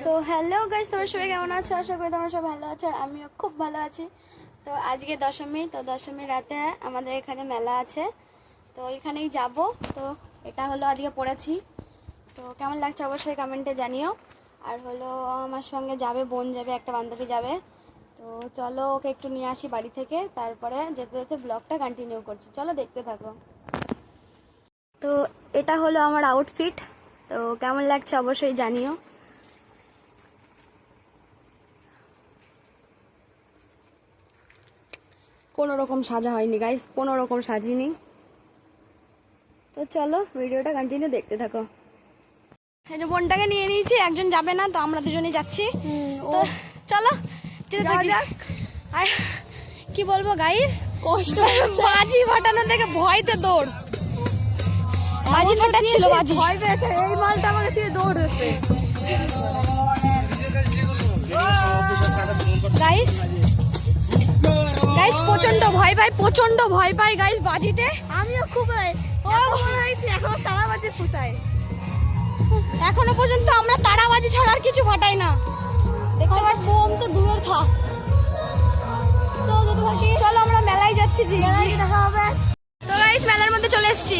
তো hello guys, তোমরা সবাই কেমন আছো? আশা করি তোমরা সবাই ভালো আছো, আর আমিও খুব ভালো আছি। তো আজকে দশমী, তো দশমীর রাতে আমাদের এখানে মেলা আছে, তো এখানেই যাব। তো এটা হলো আজকে পড়েছি, তো কেমন লাগছে অবশ্যই কমেন্টে জানিও। আর হলো আমার সঙ্গে যাবে, বোন যাবে, একটা বান্ধবী যাবে। তো চলো ওকে একটু নিয়ে আসি বাড়ি থেকে, তারপরে যেতে যেতে ব্লগটা কন্টিনিউ করছি। চলো দেখতে থাকো। তো এটা হলো আমার আউটফিট, তো কেমন লাগছে অবশ্যই জানিও। কোনো রকম সাজা হয়নি গাইস, কোনো রকম সাজিনি। তো চলো ভিডিওটা কন্টিনিউ দেখতে থাকো। এই যে বোনটাকে নিয়ে নিয়েছি, একজন যাবে না, তো আমরা দুজনেই যাচ্ছি। তো চলো যেতে থাকি। আর কি বলবো গাইস, কষ্ট বাজি ফাটানো থেকে ভয়তে দৌড়, বাজি ফাটাচ্ছিল, বাজি ভয় পেয়েছে, এই মালটা আমাকে দিয়ে দৌড়েছে গাইস। গাইস প্রচন্ড ভয় পাই, প্রচন্ড ভয় পাই গাইস বাজিতে। আমিও খুব এখনো তারাবাজি ফুটাই। এখনো পর্যন্ত আমরা তারাবাজি ছাড়া আর কিছু ফাটাই না। দেখতে পাচ্ছি বোম তো দূরে থাক। চলো যেতে থাকি। চলো আমরা মেলায় যাচ্ছি, জি মেলায় গিয়ে দেখা হবে। তো গাইস মেলার মধ্যে চলে এসেছি,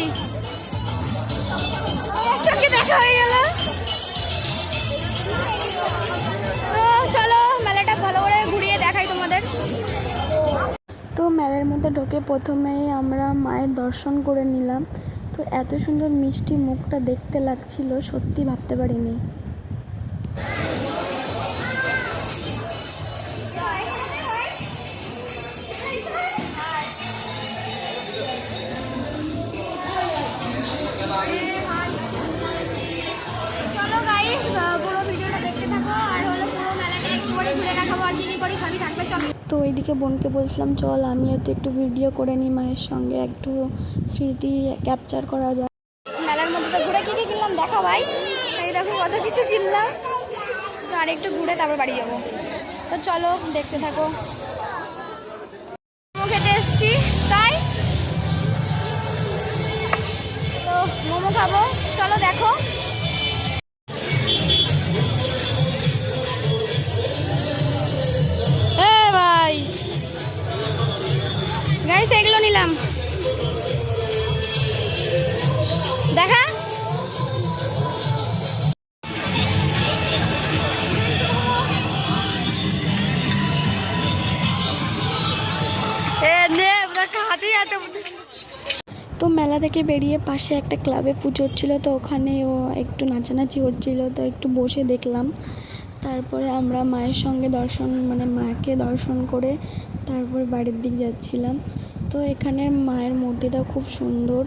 একসঙ্গে দেখা হয়ে গেল। তো চলো মেলাটা ভালো করে ঘুরিয়ে দেখাই তোমাদের। তো মেলার মধ্যে ঢোকে প্রথমেই আমরা মায়ের দর্শন করে নিলাম। তো এত সুন্দর মিষ্টি মুখটা দেখতে লাগছিল, সত্যি ভাবতে পারিনি। চলো গাইস পুরো ভিডিওটা দেখতে থাকো, আর হলো পুরো মেলাটা একটু করে ঘুরে দেখাবো, আর কি করে সবই থাকবে। চলো। তো ওইদিকে বোনকে বলছিলাম চল আমি একটু ভিডিও করে নিই, মায়ের সঙ্গে একটু স্মৃতি ক্যাপচার করা যায়। মেলার মধ্যে তো ঘুরে কি কিনলাম দেখা ভাই, এই দেখো কত কিছু কিনলাম। তো আর একটু ঘুরে তারপর বাড়ি যাবো। তো চলো দেখতে থাকো। মোমো খেতে এসছি তাই, তো মোমো খাবো, চলো দেখো। ভাই গাইস এগুলো নিলাম, দেখা। তো মেলা থেকে বেরিয়ে পাশে একটা ক্লাবে পুজো হচ্ছিলো, তো ওখানেও একটু নাচানাচি হচ্ছিলো, তো একটু বসে দেখলাম। তারপরে আমরা মায়ের সঙ্গে মাকে দর্শন করে তারপর বাড়ির দিক যাচ্ছিলাম। তো এখানের মায়ের মূর্তিটা খুব সুন্দর,